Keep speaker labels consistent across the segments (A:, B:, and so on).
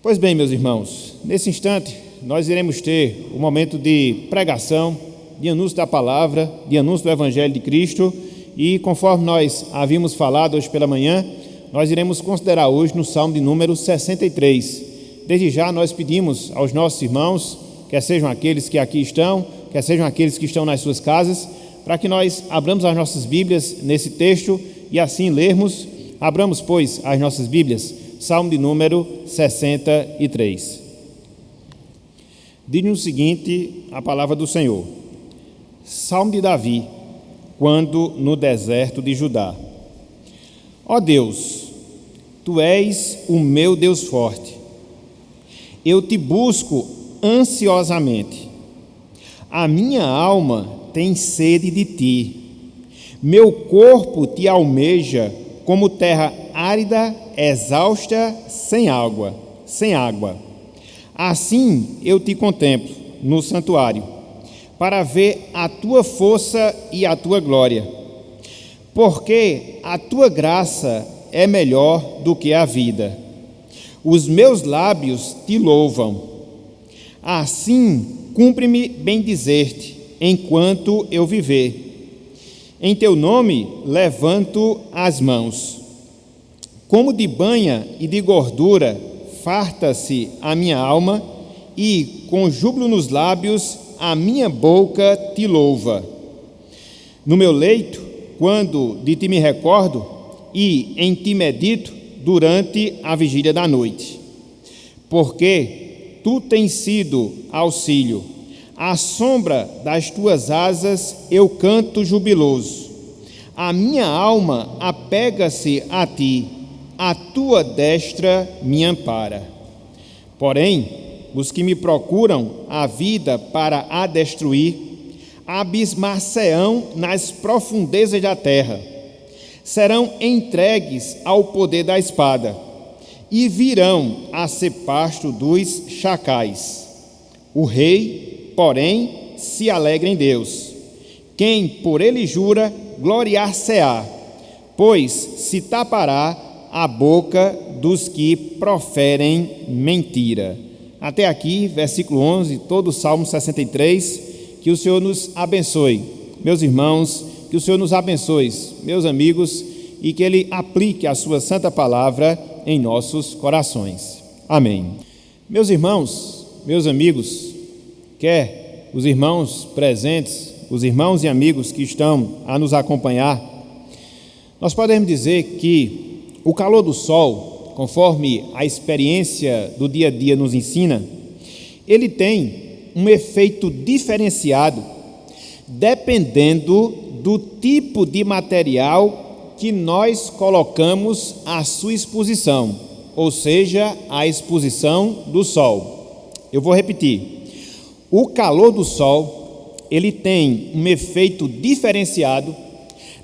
A: Pois bem, meus irmãos, nesse instante nós iremos ter um momento de pregação, de anúncio da palavra, de anúncio do Evangelho de Cristo, e conforme nós havíamos falado hoje pela manhã, nós iremos considerar hoje no Salmo de número 63. Desde já nós pedimos aos nossos irmãos, quer sejam aqueles que aqui estão, quer sejam aqueles que estão nas suas casas, para que nós abramos as nossas Bíblias nesse texto e assim lermos. Abramos, pois, as nossas Bíblias, Salmo de número 63. Diz-nos o seguinte a palavra do Senhor: Salmo de Davi, quando no deserto de Judá. Ó Deus, Tu és o meu Deus forte. Eu te busco ansiosamente. A minha alma tem sede de Ti. Meu corpo Te almeja como terra árida, exausta, sem água. Assim eu Te contemplo no santuário, para ver a Tua força e a Tua glória. Porque a Tua graça é melhor do que a vida. Os meus lábios Te louvam. Assim cumpre-me bendizer-Te enquanto eu viver. Em Teu nome levanto as mãos. Como de banha e de gordura farta-se a minha alma, e com júbilo nos lábios a minha boca Te louva. No meu leito, quando de Ti me recordo, e em Ti medito durante a vigília da noite. Porque Tu tens sido auxílio. À sombra das Tuas asas eu canto jubiloso. A minha alma apega-se a Ti, a Tua destra me ampara. Porém, os que me procuram a vida para a destruir, abismar-se-ão nas profundezas da terra. Serão entregues ao poder da espada e virão a ser pasto dos chacais. O rei, porém, se alegra em Deus. Quem por ele jura, gloriar-se-á, pois se tapará a boca dos que proferem mentira. Até aqui, versículo 11, todo o Salmo 63, que o Senhor nos abençoe. Meus irmãos, que o Senhor nos abençoe, meus amigos, e que Ele aplique a sua santa palavra em nossos corações. Amém. Meus irmãos, meus amigos, quer os irmãos presentes, os irmãos e amigos que estão a nos acompanhar, nós podemos dizer que o calor do sol, conforme a experiência do dia a dia nos ensina, ele tem um efeito diferenciado dependendo do tipo de material que nós colocamos à sua exposição, ou seja, à exposição do sol. Eu vou repetir. O calor do sol, ele tem um efeito diferenciado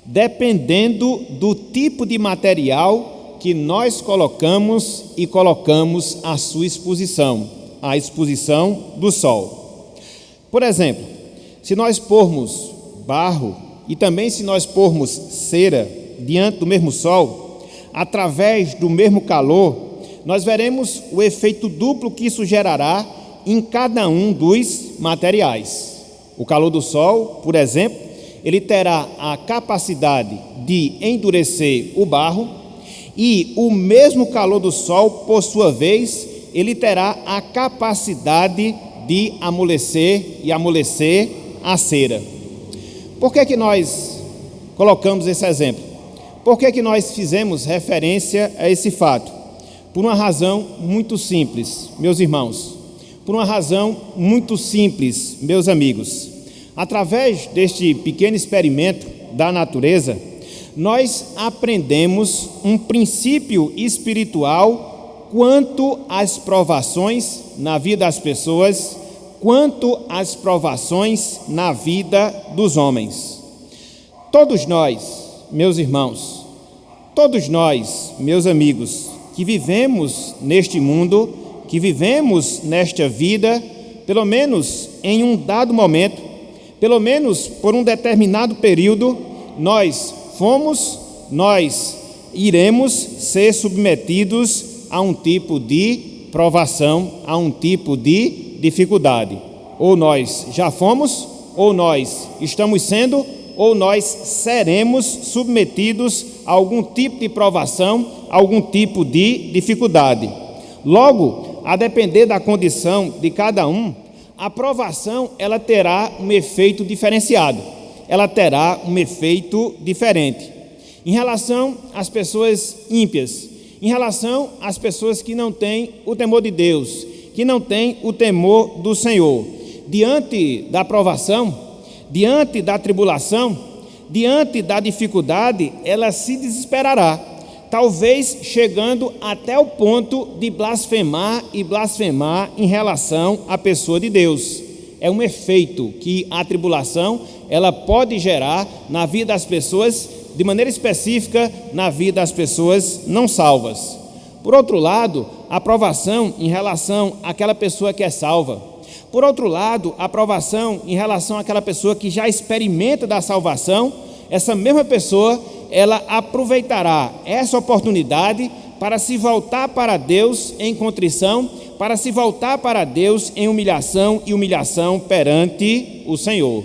A: dependendo do tipo de material que nós colocamos à sua exposição, à exposição do sol. Por exemplo, se nós pormos barro e também se nós pormos cera diante do mesmo sol, através do mesmo calor, nós veremos o efeito duplo que isso gerará em cada um dos materiais. O calor do sol, por exemplo, ele terá a capacidade de endurecer o barro, e o mesmo calor do sol, por sua vez, ele terá a capacidade de amolecer a cera. Por que nós colocamos esse exemplo? Por que nós fizemos referência a esse fato? Por uma razão muito simples, meus irmãos. Por uma razão muito simples, meus amigos. Através deste pequeno experimento da natureza, nós aprendemos um princípio espiritual quanto às provações na vida das pessoas, quanto às provações na vida dos homens. Todos nós, meus irmãos, todos nós, meus amigos, que vivemos neste mundo, que vivemos nesta vida, pelo menos em um dado momento, pelo menos por um determinado período, nós iremos ser submetidos a um tipo de provação, a um tipo de dificuldade. Ou nós já fomos, ou nós estamos sendo, ou nós seremos submetidos a algum tipo de provação, a algum tipo de dificuldade. Logo, a depender da condição de cada um, a provação ela terá um efeito diferenciado, ela terá um efeito diferente. Em relação às pessoas ímpias, em relação às pessoas que não têm o temor de Deus, que não têm o temor do Senhor, diante da provação, diante da tribulação, diante da dificuldade, ela se desesperará, talvez chegando até o ponto de blasfemar e blasfemar em relação à pessoa de Deus. É um efeito que a tribulação ela pode gerar na vida das pessoas, de maneira específica na vida das pessoas não salvas. Por outro lado, a provação em relação àquela pessoa que é salva. Por outro lado, a provação em relação àquela pessoa que já experimenta da salvação, essa mesma pessoa, ela aproveitará essa oportunidade para se voltar para Deus em contrição, para se voltar para Deus em humilhação e humilhação perante o Senhor.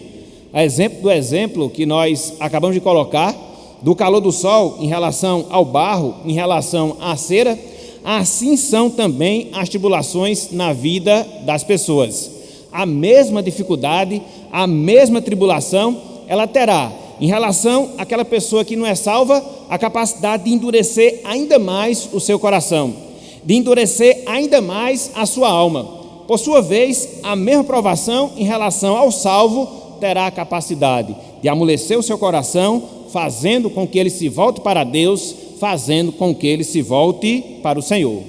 A: A exemplo do exemplo que nós acabamos de colocar, do calor do sol em relação ao barro, em relação à cera, assim são também as tribulações na vida das pessoas. A mesma dificuldade, a mesma tribulação, ela terá, em relação àquela pessoa que não é salva, a capacidade de endurecer ainda mais o seu coração, de endurecer ainda mais a sua alma. Por sua vez, a mesma provação em relação ao salvo terá a capacidade de amolecer o seu coração, fazendo com que ele se volte para Deus, fazendo com que ele se volte para o Senhor.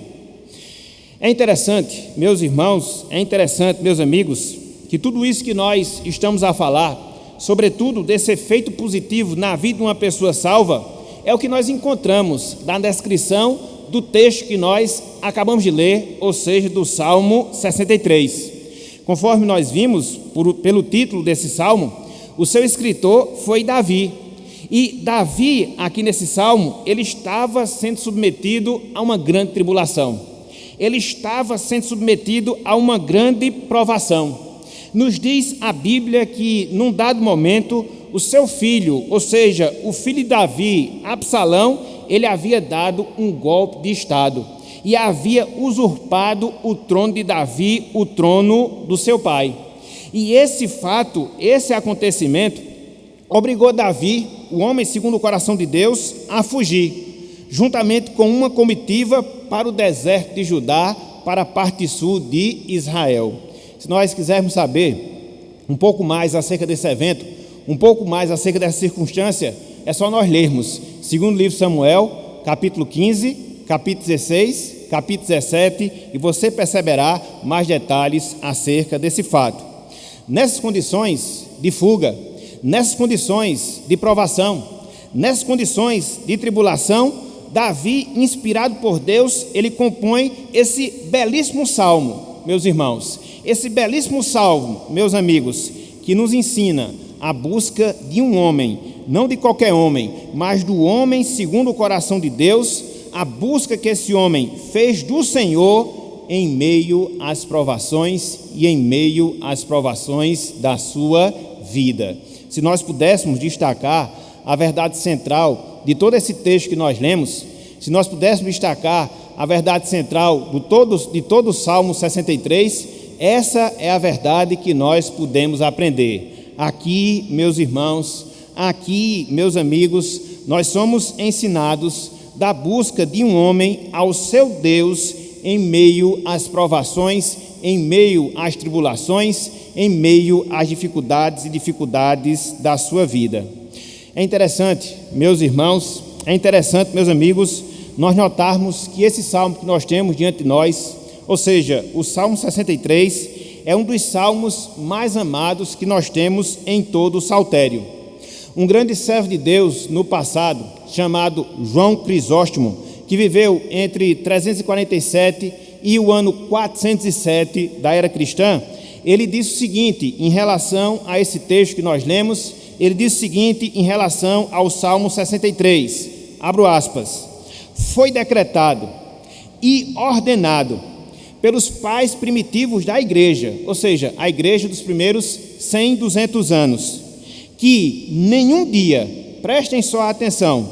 A: É interessante, meus irmãos, é interessante, meus amigos, que tudo isso que nós estamos a falar, sobretudo desse efeito positivo na vida de uma pessoa salva, é o que nós encontramos na descrição do texto que nós acabamos de ler, ou seja, do Salmo 63. Conforme nós vimos, pelo título desse Salmo, o seu escritor foi Davi. E Davi, aqui nesse Salmo, ele estava sendo submetido a uma grande tribulação. Ele estava sendo submetido a uma grande provação. Nos diz a Bíblia que, num dado momento, o seu filho, ou seja, o filho de Davi, Absalão, ele havia dado um golpe de estado e havia usurpado o trono de Davi, o trono do seu pai. E esse fato, esse acontecimento, obrigou Davi, o homem segundo o coração de Deus, a fugir, juntamente com uma comitiva para o deserto de Judá, para a parte sul de Israel. Se nós quisermos saber um pouco mais acerca desse evento, um pouco mais acerca dessa circunstância, é só nós lermos segundo livro de Samuel, capítulo 15, capítulo 16, capítulo 17, e você perceberá mais detalhes acerca desse fato. Nessas condições de fuga, nessas condições de provação, nessas condições de tribulação, Davi, inspirado por Deus, ele compõe esse belíssimo salmo, meus irmãos. Esse belíssimo salmo, meus amigos, que nos ensina a busca de um homem, não de qualquer homem, mas do homem segundo o coração de Deus, a busca que esse homem fez do Senhor em meio às provações e em meio às provações da sua vida. Se nós pudéssemos destacar a verdade central de todo esse texto que nós lemos, se nós pudéssemos destacar a verdade central de todo o Salmo 63, essa é a verdade que nós podemos aprender. Aqui, meus irmãos, aqui, meus amigos, nós somos ensinados da busca de um homem ao seu Deus em meio às provações, em meio às tribulações, em meio às dificuldades da sua vida. É interessante, meus irmãos, é interessante, meus amigos, nós notarmos que esse salmo que nós temos diante de nós, ou seja, o Salmo 63, é um dos salmos mais amados que nós temos em todo o saltério. Um grande servo de Deus no passado, chamado João Crisóstomo, que viveu entre 347 e o ano 407 da era cristã, ele disse o seguinte em relação a esse texto que nós lemos, ele disse o seguinte em relação ao Salmo 63, abro aspas, foi decretado e ordenado pelos pais primitivos da igreja, ou seja, a igreja dos primeiros 100, 200 anos, que nenhum dia, prestem só atenção,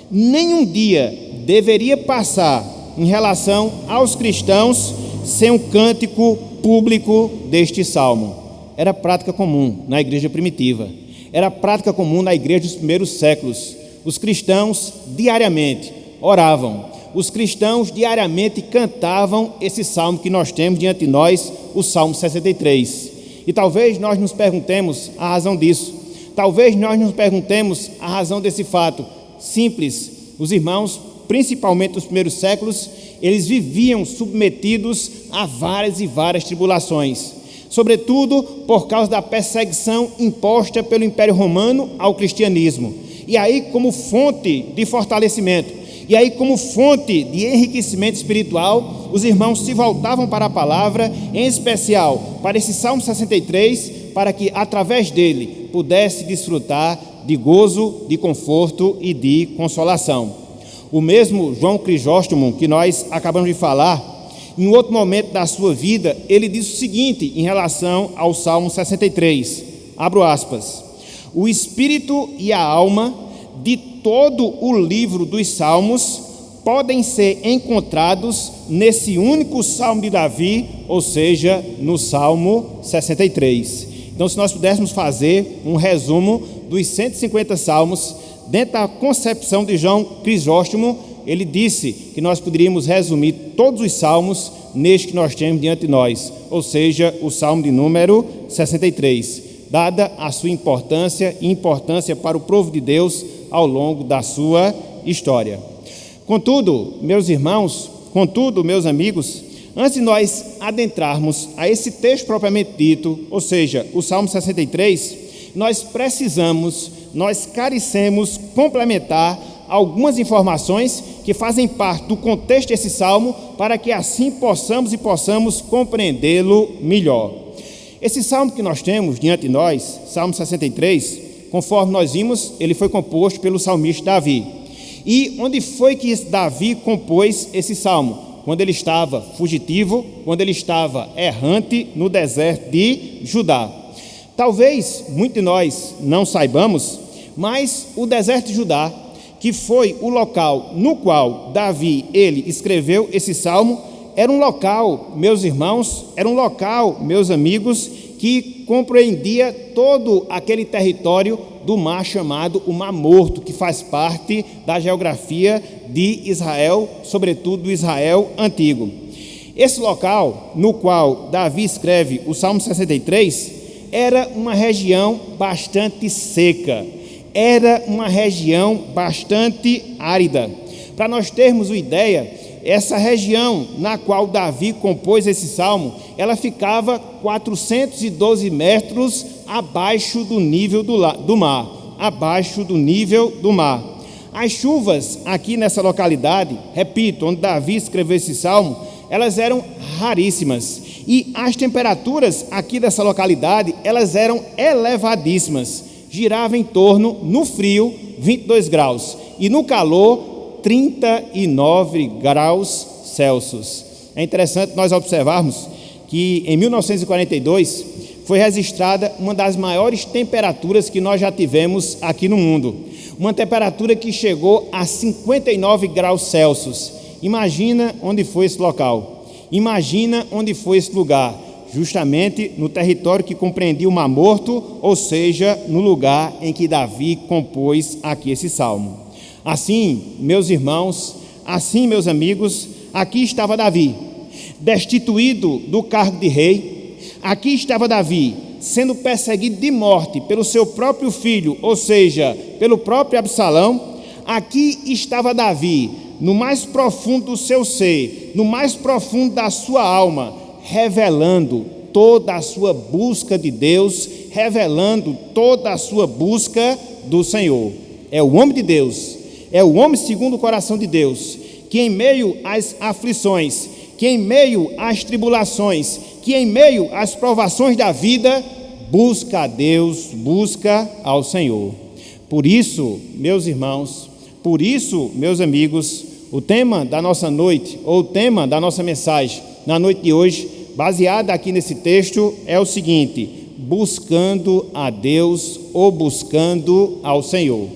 A: nenhum dia deveria passar em relação aos cristãos sem um cântico público deste salmo. Era prática comum na igreja primitiva, era prática comum na igreja dos primeiros séculos. Os cristãos diariamente oravam, os cristãos diariamente cantavam esse salmo que nós temos diante de nós, o Salmo 63. E talvez nós nos perguntemos a razão disso, talvez nós nos perguntemos a razão desse fato simples. Os irmãos, principalmente nos primeiros séculos, eles viviam submetidos a várias e várias tribulações, sobretudo por causa da perseguição imposta pelo Império Romano ao cristianismo. E aí, como fonte de fortalecimento, e aí como fonte de enriquecimento espiritual, os irmãos se voltavam para a palavra, em especial para esse Salmo 63, para que através dele pudesse desfrutar de gozo, de conforto e de consolação. O mesmo João Crisóstomo, que nós acabamos de falar, em outro momento da sua vida, ele diz o seguinte em relação ao Salmo 63, abro aspas: o espírito e a alma de todo o livro dos Salmos podem ser encontrados nesse único Salmo de Davi, ou seja, no Salmo 63. Então, se nós pudéssemos fazer um resumo dos 150 Salmos, dentro da concepção de João Crisóstomo, ele disse que nós poderíamos resumir todos os Salmos neste que nós temos diante de nós, ou seja, o Salmo de número 63, dada a sua importância e importância para o povo de Deus ao longo da sua história. Contudo, meus irmãos, meus amigos, antes de nós adentrarmos a esse texto propriamente dito, ou seja, o Salmo 63, nós carecemos complementar algumas informações que fazem parte do contexto desse salmo, para que assim possamos compreendê-lo melhor. Esse salmo que nós temos diante de nós, Salmo 63, conforme nós vimos, ele foi composto pelo salmista Davi. E onde foi que Davi compôs esse salmo? Quando ele estava fugitivo, quando ele estava errante no deserto de Judá. Talvez muitos de nós não saibamos, mas o deserto de Judá, que foi o local no qual Davi, ele escreveu esse salmo, era um local, meus irmãos, era um local, meus amigos, que compreendia todo aquele território do mar chamado o Mar Morto, que faz parte da geografia de Israel, sobretudo do Israel antigo. Esse local no qual Davi escreve o Salmo 63 era uma região bastante seca, era uma região bastante árida. Para nós termos uma ideia, essa região na qual Davi compôs esse salmo, ela ficava 412 metros abaixo do nível do mar, abaixo do nível do mar. As chuvas aqui nessa localidade, repito, onde Davi escreveu esse salmo, elas eram raríssimas, e as temperaturas aqui dessa localidade, elas eram elevadíssimas, girava em torno, no frio, 22 graus, e no calor, 39 graus Celsius. É interessante nós observarmos que em 1942 foi registrada uma das maiores temperaturas que nós já tivemos aqui no mundo. Uma temperatura que chegou a 59 graus Celsius. Imagina onde foi esse local. Imagina onde foi esse lugar. Justamente no território que compreendia o Mar Morto, ou seja, no lugar em que Davi compôs aqui esse salmo. Assim, meus irmãos, assim, meus amigos, aqui estava Davi, destituído do cargo de rei. Aqui estava Davi, sendo perseguido de morte pelo seu próprio filho, ou seja, pelo próprio Absalão. Aqui estava Davi, no mais profundo do seu ser, no mais profundo da sua alma, revelando toda a sua busca de Deus, revelando toda a sua busca do Senhor. É o homem de Deus, é o homem segundo o coração de Deus, que em meio às aflições, que em meio às tribulações, que em meio às provações da vida, busca a Deus, busca ao Senhor. Por isso, meus irmãos, por isso, meus amigos, o tema da nossa noite, ou o tema da nossa mensagem, na noite de hoje, baseada aqui nesse texto, é o seguinte: buscando a Deus ou buscando ao Senhor.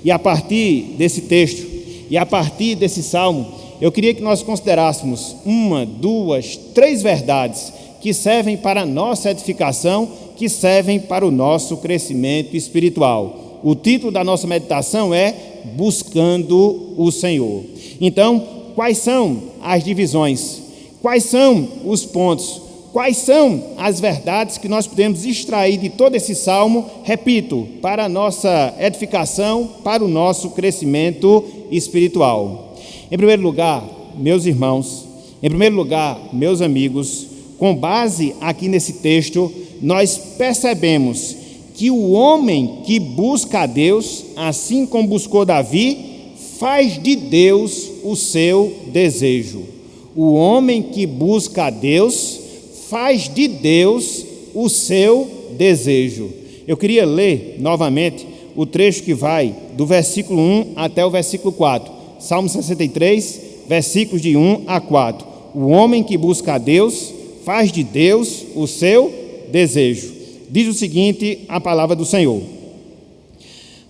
A: E a partir desse texto, e a partir desse salmo, eu queria que nós considerássemos 1, 2, 3 verdades que servem para a nossa edificação, que servem para o nosso crescimento espiritual. O título da nossa meditação é Buscando o Senhor. Então, quais são as divisões? Quais são os pontos? Quais são as verdades que nós podemos extrair de todo esse salmo, repito, para a nossa edificação, para o nosso crescimento espiritual? Em primeiro lugar, meus irmãos, em primeiro lugar, meus amigos, com base aqui nesse texto, nós percebemos que o homem que busca a Deus, assim como buscou Davi, faz de Deus o seu desejo. O homem que busca a Deus faz de Deus o seu desejo. Eu queria ler novamente o trecho que vai do versículo 1 até o versículo 4. Salmo 63, versículos de 1 a 4. O homem que busca a Deus faz de Deus o seu desejo. Diz o seguinte a palavra do Senhor: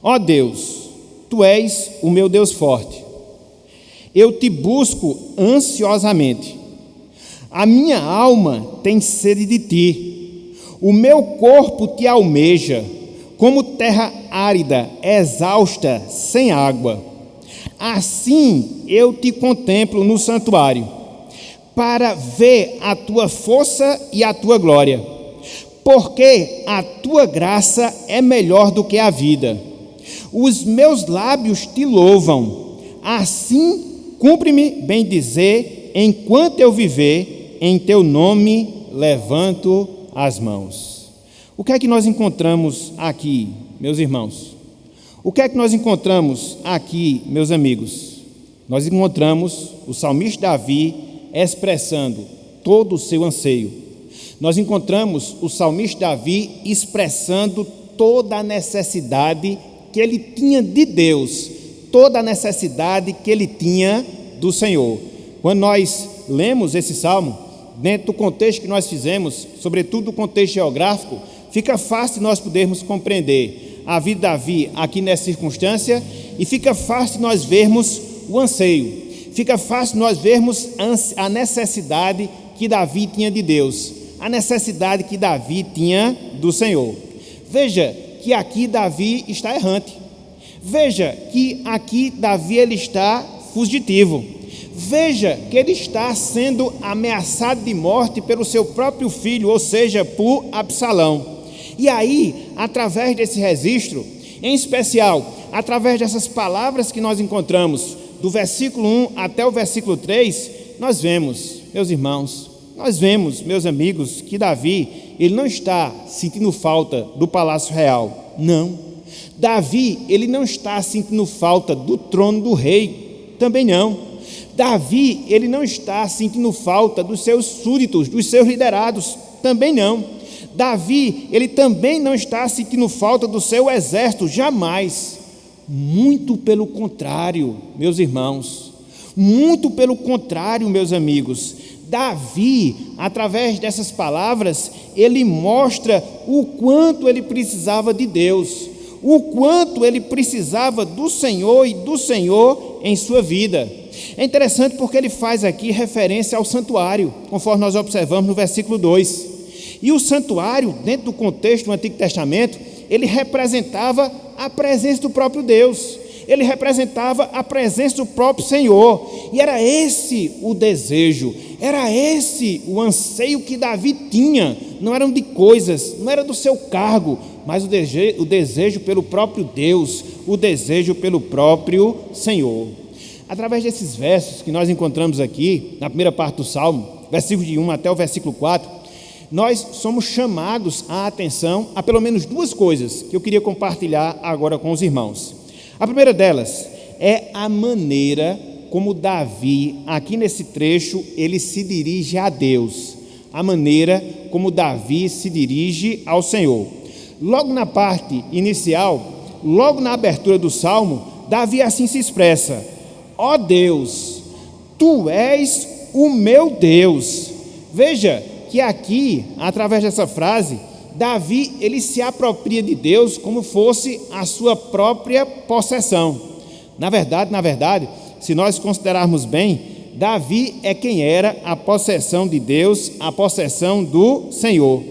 A: Ó Deus, Tu és o meu Deus forte. Eu te busco ansiosamente. A minha alma tem sede de ti. O meu corpo te almeja, como terra árida, exausta, sem água. Assim eu te contemplo no santuário, para ver a tua força e a tua glória, porque a tua graça é melhor do que a vida. Os meus lábios te louvam. Assim cumpre-me bem dizer, enquanto eu viver, em teu nome levanto as mãos. O que é que nós encontramos aqui, meus irmãos? O que é que nós encontramos aqui, meus amigos? Nós encontramos o salmista Davi expressando todo o seu anseio. Nós encontramos o salmista Davi expressando toda a necessidade que ele tinha de Deus, toda a necessidade que ele tinha do Senhor. Quando nós lemos esse salmo, dentro do contexto que nós fizemos, sobretudo o contexto geográfico, fica fácil nós podermos compreender a vida de Davi aqui nessa circunstância, e fica fácil nós vermos o anseio, fica fácil nós vermos a necessidade que Davi tinha de Deus, a necessidade que Davi tinha do Senhor. Veja que aqui Davi está errante. Veja que aqui Davi ele está fugitivo. Veja que ele está sendo ameaçado de morte pelo seu próprio filho, ou seja, por Absalão. E aí, através desse registro, em especial, através dessas palavras que nós encontramos, do versículo 1 até o versículo 3, nós vemos, meus irmãos, nós vemos, meus amigos, que Davi, ele não está sentindo falta do palácio real, não. Davi, ele não está sentindo falta do trono do rei, também não. Davi, ele não está sentindo falta dos seus súditos, dos seus liderados, também não. Davi, ele também não está sentindo falta do seu exército, jamais. Muito pelo contrário, meus irmãos, muito pelo contrário, meus amigos. Davi, através dessas palavras, ele mostra o quanto ele precisava de Deus, o quanto ele precisava do Senhor e do Senhor em sua vida. É interessante porque ele faz aqui referência ao santuário, conforme nós observamos no versículo 2. E o santuário, dentro do contexto do Antigo Testamento, ele representava a presença do próprio Deus, ele representava a presença do próprio Senhor, e era esse o desejo, era esse o anseio que Davi tinha, não eram de coisas, não era do seu cargo, mas o desejo pelo próprio Deus, o desejo pelo próprio Senhor. Através desses versos que nós encontramos aqui, na primeira parte do Salmo, versículo de 1 até o versículo 4, nós somos chamados a atenção a pelo menos duas coisas que eu queria compartilhar agora com os irmãos. A primeira delas é a maneira como Davi, aqui nesse trecho, ele se dirige a Deus. A maneira como Davi se dirige ao Senhor. Logo na parte inicial, logo na abertura do Salmo, Davi assim se expressa: ó Deus, Tu és o meu Deus, Veja que aqui, através dessa frase, Davi, ele se apropria de Deus como fosse a sua própria possessão. Na verdade, se nós considerarmos bem, Davi é quem era a possessão de Deus, a possessão do Senhor.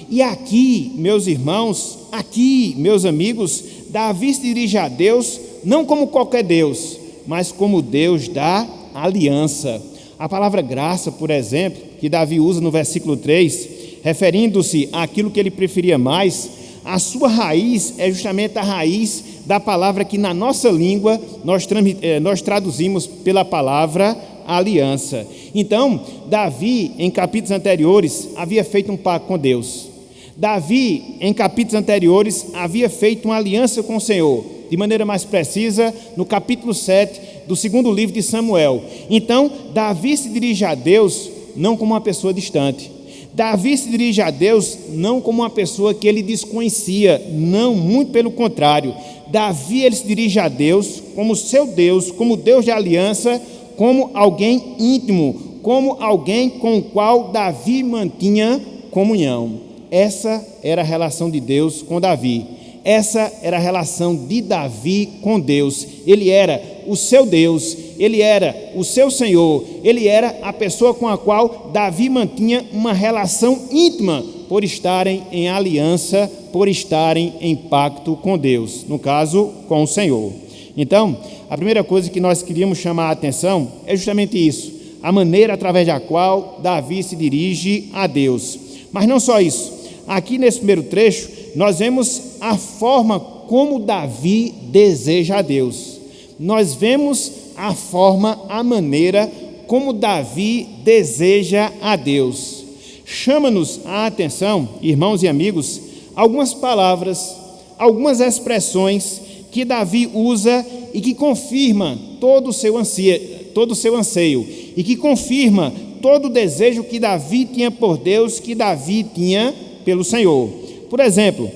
A: E aqui, meus irmãos, aqui, meus amigos, Davi se dirige a Deus não como qualquer Deus, mas como Deus da aliança. A palavra graça, por exemplo, que Davi usa no versículo 3, referindo-se àquilo que ele preferia mais, a sua raiz é justamente a raiz da palavra que na nossa língua nós traduzimos pela palavra aliança. Então, Davi, em capítulos anteriores, havia feito um pacto com Deus. Davi, em capítulos anteriores, havia feito uma aliança com o Senhor, de maneira mais precisa, no capítulo 7 do segundo livro de Samuel. Então, Davi se dirige a Deus não como uma pessoa distante. Davi se dirige a Deus não como uma pessoa que ele desconhecia, não, muito pelo contrário. Davi, ele se dirige a Deus como seu Deus, como Deus de aliança, como alguém íntimo, como alguém com o qual Davi mantinha comunhão. Essa era a relação de Deus com Davi. Essa era a relação de Davi com Deus. Ele era o seu Deus, ele era o seu Senhor, ele era a pessoa com a qual Davi mantinha uma relação íntima por estarem em aliança, por estarem em pacto com Deus, no caso, com o Senhor. Então, a primeira coisa que nós queríamos chamar a atenção é justamente isso, a maneira através da qual Davi se dirige a Deus. Mas não só isso, aqui nesse primeiro trecho, nós vemos a forma como Davi deseja a Deus. Nós vemos a forma, a maneira como Davi deseja a Deus. Chama-nos a atenção, irmãos e amigos, algumas palavras, algumas expressões que Davi usa e que confirma todo o seu anseio, e que confirma todo o desejo que Davi tinha por Deus, que Davi tinha pelo Senhor. Por exemplo,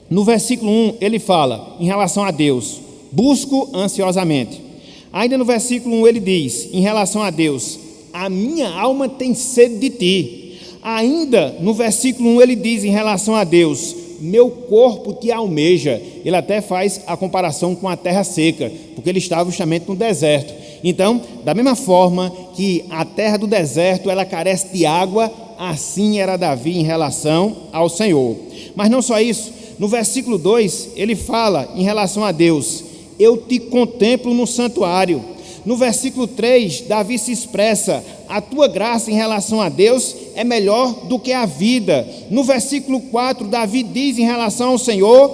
A: no versículo 1, ele fala, em relação a Deus, busco ansiosamente. Ainda no versículo 1 ele diz, em relação a Deus, a minha alma tem sede de ti. Ainda no versículo 1 ele diz, em relação a Deus, meu corpo te almeja. Ele até faz a comparação com a terra seca, porque ele estava justamente no deserto. Então, da mesma forma que a terra do deserto ela carece de água, assim era Davi em relação ao Senhor. Mas não só isso, no versículo 2 ele fala em relação a Deus, eu te contemplo no santuário. No versículo 3, Davi se expressa, a tua graça em relação a Deus é melhor do que a vida. No versículo 4, Davi diz em relação ao Senhor,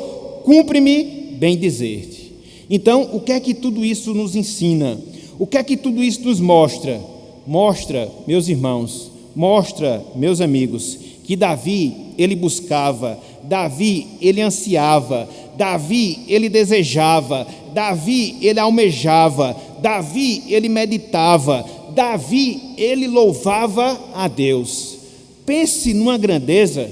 A: cumpre-me bem dizer-te. Então, o que é que tudo isso nos ensina? O que é que tudo isso nos mostra? Mostra, meus irmãos, mostra, meus amigos, que Davi, ele buscava, Davi, ele ansiava, Davi, ele desejava, Davi, ele almejava, Davi, ele meditava, Davi, ele louvava a Deus. Pense numa grandeza,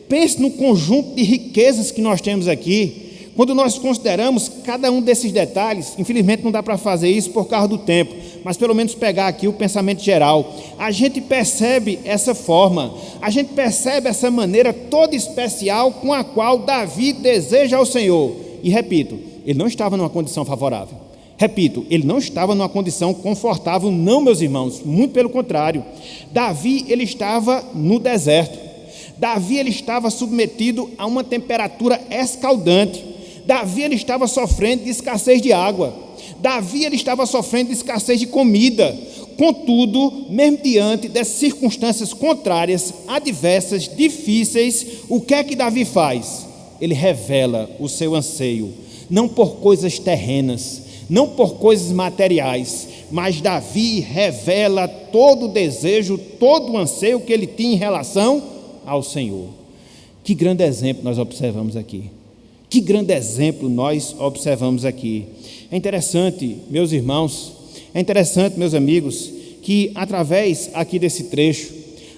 A: pense no conjunto de riquezas que nós temos aqui. Quando nós consideramos cada um desses detalhes, infelizmente não dá para fazer isso por causa do tempo, mas pelo menos pegar aqui o pensamento geral, a gente percebe essa forma, a gente percebe essa maneira toda especial com a qual Davi deseja ao Senhor. E repito, ele não estava numa condição favorável. Repito, ele não estava numa condição confortável, não, meus irmãos, muito pelo contrário. Davi, ele estava no deserto. Davi, ele estava submetido a uma temperatura escaldante. Davi, ele estava sofrendo de escassez de água. Davi, ele estava sofrendo de escassez de comida. Contudo, mesmo diante dessas circunstâncias contrárias, adversas, difíceis, o que é que Davi faz? Ele revela o seu anseio, não por coisas terrenas, não por coisas materiais, mas Davi revela todo o desejo, todo o anseio que ele tinha em relação ao Senhor. Que grande exemplo nós observamos aqui. Que grande exemplo nós observamos aqui. É interessante, meus irmãos, é interessante, meus amigos, que através aqui desse trecho,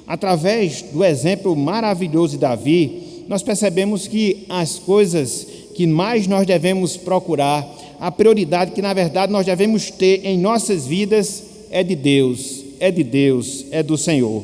A: através do exemplo maravilhoso de Davi, nós percebemos que as coisas que mais nós devemos procurar, a prioridade que na verdade nós devemos ter em nossas vidas é de Deus, é do Senhor.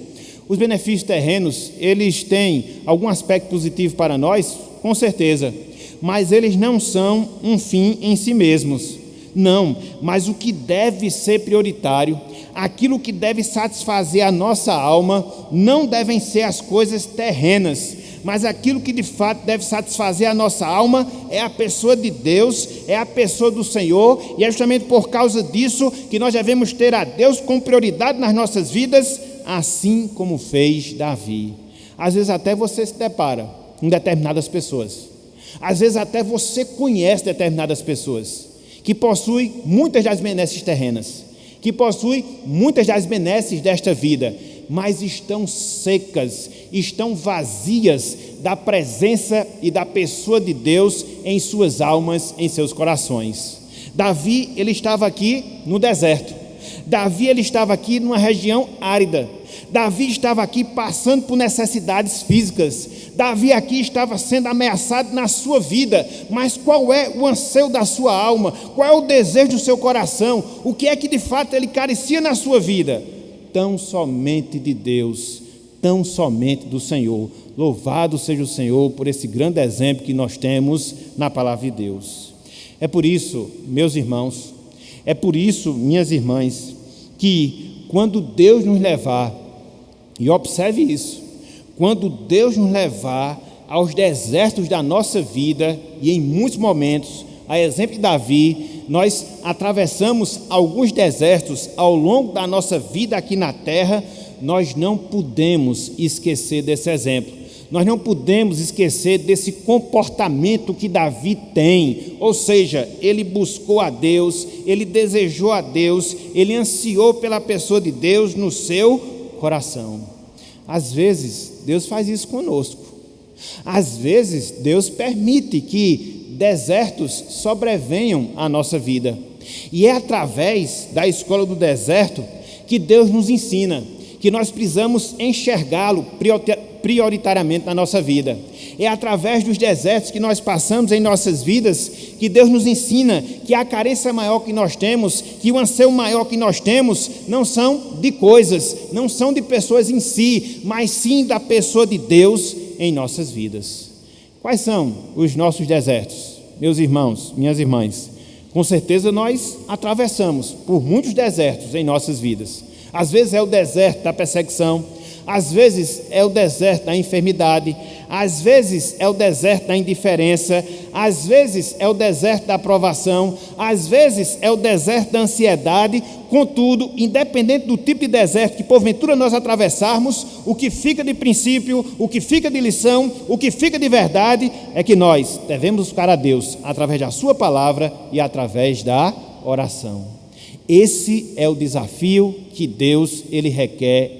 A: Os benefícios terrenos, eles têm algum aspecto positivo para nós? Com certeza, mas eles não são um fim em si mesmos. Não, mas o que deve ser prioritário, aquilo que deve satisfazer a nossa alma, não devem ser as coisas terrenas, mas aquilo que de fato deve satisfazer a nossa alma é a pessoa de Deus, é a pessoa do Senhor, e é justamente por causa disso que nós devemos ter a Deus como prioridade nas nossas vidas, assim como fez Davi. Às vezes até você se depara com determinadas pessoas, às vezes até você conhece determinadas pessoas que possuem muitas das benesses terrenas, que possuem muitas das benesses desta vida, mas estão secas, estão vazias da presença e da pessoa de Deus em suas almas, em seus corações. Davi, ele estava aqui no deserto. Davi, ele estava aqui numa região árida. Davi estava aqui passando por necessidades físicas. Davi aqui estava sendo ameaçado na sua vida, mas qual é o anseio da sua alma? Qual é o desejo do seu coração? O que é que de fato ele carecia na sua vida? Tão somente de Deus, tão somente do Senhor. Louvado seja o Senhor por esse grande exemplo que nós temos na palavra de Deus. É por isso, meus irmãos, é por isso, minhas irmãs, que quando Deus nos levar, e observe isso, quando Deus nos levar aos desertos da nossa vida, e em muitos momentos, a exemplo de Davi, nós atravessamos alguns desertos ao longo da nossa vida aqui na terra, nós não podemos esquecer desse exemplo. Nós não podemos esquecer desse comportamento que Davi tem, ou seja, ele buscou a Deus, ele desejou a Deus, ele ansiou pela pessoa de Deus no seu coração. Às vezes, Deus faz isso conosco. Às vezes, Deus permite que desertos sobrevenham à nossa vida. E é através da escola do deserto que Deus nos ensina, que nós precisamos enxergá-lo prioritariamente na nossa vida. É através dos desertos que nós passamos em nossas vidas que Deus nos ensina que a carência maior que nós temos, que o anseio maior que nós temos, não são de coisas, não são de pessoas em si, mas sim da pessoa de Deus em nossas vidas. Quais são os nossos desertos? Meus irmãos, minhas irmãs, com certeza nós atravessamos por muitos desertos em nossas vidas. Às vezes é o deserto da perseguição, às vezes é o deserto da enfermidade, às vezes é o deserto da indiferença, às vezes é o deserto da aprovação, às vezes é o deserto da ansiedade. Contudo, independente do tipo de deserto que porventura nós atravessarmos, o que fica de princípio, o que fica de lição, o que fica de verdade é que nós devemos buscar a Deus através da sua palavra e através da oração. Esse é o desafio que Deus ele requer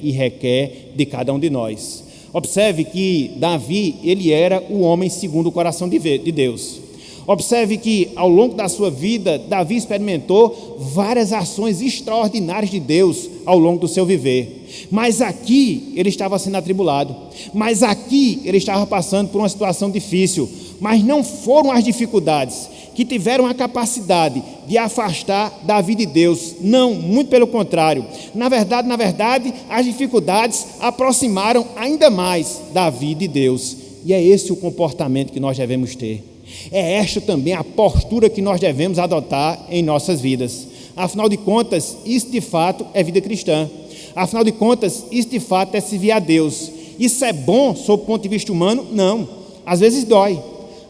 A: de cada um de nós. Observe que Davi, ele era o homem segundo o coração de Deus. Observe que ao longo da sua vida, Davi experimentou várias ações extraordinárias de Deus ao longo do seu viver. Mas aqui ele estava sendo atribulado, mas aqui ele estava passando por uma situação difícil. Mas não foram as dificuldades que tiveram a capacidade de afastar Davi de Deus. Não, muito pelo contrário. Na verdade, as dificuldades aproximaram ainda mais Davi de Deus. E é esse o comportamento que nós devemos ter. É esta também a postura que nós devemos adotar em nossas vidas. Afinal de contas, isso de fato é vida cristã. Afinal de contas, isso de fato é servir a Deus. Isso é bom sob o ponto de vista humano? Não. Às vezes dói,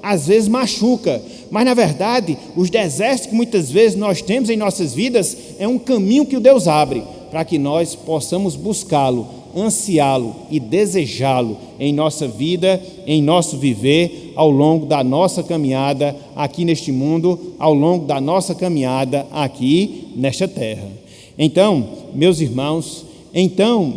A: às vezes machuca, mas na verdade, os desertos que muitas vezes nós temos em nossas vidas é um caminho que o Deus abre para que nós possamos buscá-lo, ansiá-lo e desejá-lo em nossa vida, em nosso viver, ao longo da nossa caminhada aqui neste mundo, ao longo da nossa caminhada aqui nesta terra. Então, meus irmãos,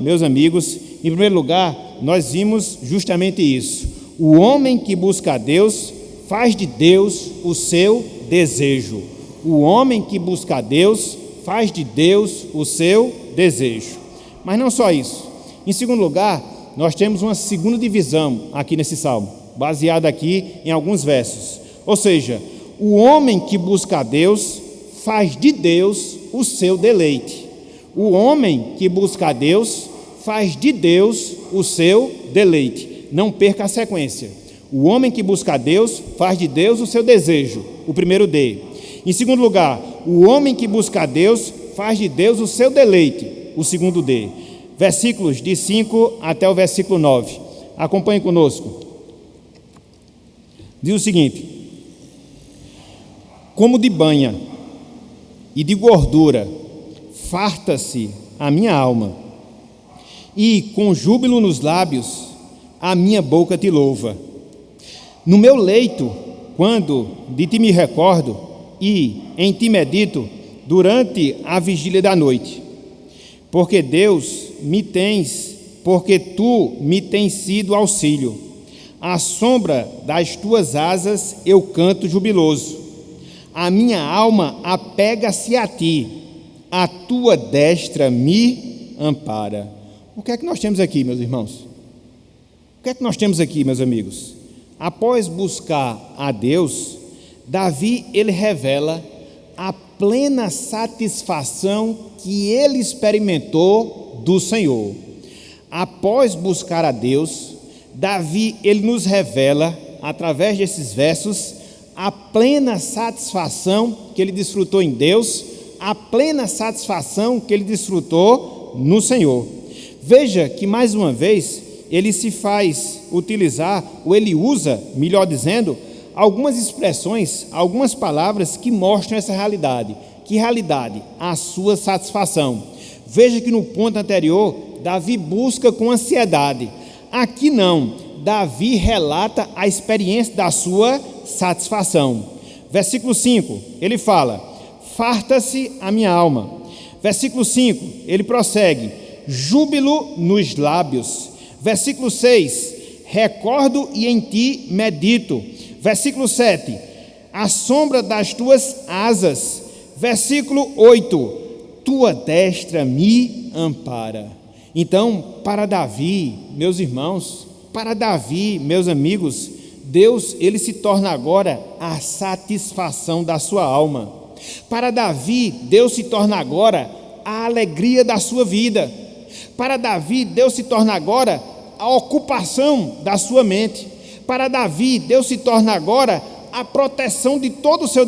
A: meus amigos, em primeiro lugar, nós vimos justamente isso. O homem que busca a Deus faz de Deus o seu desejo. O homem que busca a Deus faz de Deus o seu desejo. Mas não só isso. Em segundo lugar, nós temos uma segunda divisão aqui nesse salmo, baseada aqui em alguns versos. Ou seja, o homem que busca a Deus faz de Deus o seu deleite. O homem que busca a Deus faz de Deus o seu deleite. Não perca a sequência. O homem que busca a Deus faz de Deus o seu desejo, o primeiro D. Em segundo lugar, o homem que busca a Deus faz de Deus o seu deleite, o segundo D. Versículos de 5 até o versículo 9. Acompanhe conosco. Diz o seguinte: como de banha e de gordura farta-se a minha alma, e com júbilo nos lábios a minha boca te louva. No meu leito, quando de ti me recordo, e em ti medito durante a vigília da noite, porque tu me tens sido auxílio. À sombra das tuas asas eu canto jubiloso. A minha alma apega-se a ti, a tua destra me ampara. O que é que nós temos aqui, meus irmãos? O que é que nós temos aqui, meus amigos? Após buscar a Deus, Davi, ele revela a plena satisfação que ele experimentou do Senhor. Após buscar a Deus, Davi, ele nos revela, através desses versos, a plena satisfação que ele desfrutou em Deus, a plena satisfação que ele desfrutou no Senhor. Veja que, mais uma vez, ele se faz utilizar, ou ele usa, melhor dizendo, algumas expressões, algumas palavras que mostram essa realidade. Que realidade? A sua satisfação. Veja que no ponto anterior, Davi busca com ansiedade. Aqui não, Davi relata a experiência da sua satisfação. Versículo 5, ele fala: farta-se a minha alma. Versículo 5, ele prossegue: júbilo nos lábios. Versículo 6, recordo e em ti medito. Versículo 7, à sombra das tuas asas. Versículo 8, tua destra me ampara. Então, para Davi, meus irmãos, para Davi, meus amigos, Deus, ele se torna agora a satisfação da sua alma. Para Davi, Deus se torna agora a alegria da sua vida. Para Davi, Deus se torna agora a ocupação da sua mente. Para Davi, Deus se torna agora a proteção de todo o seu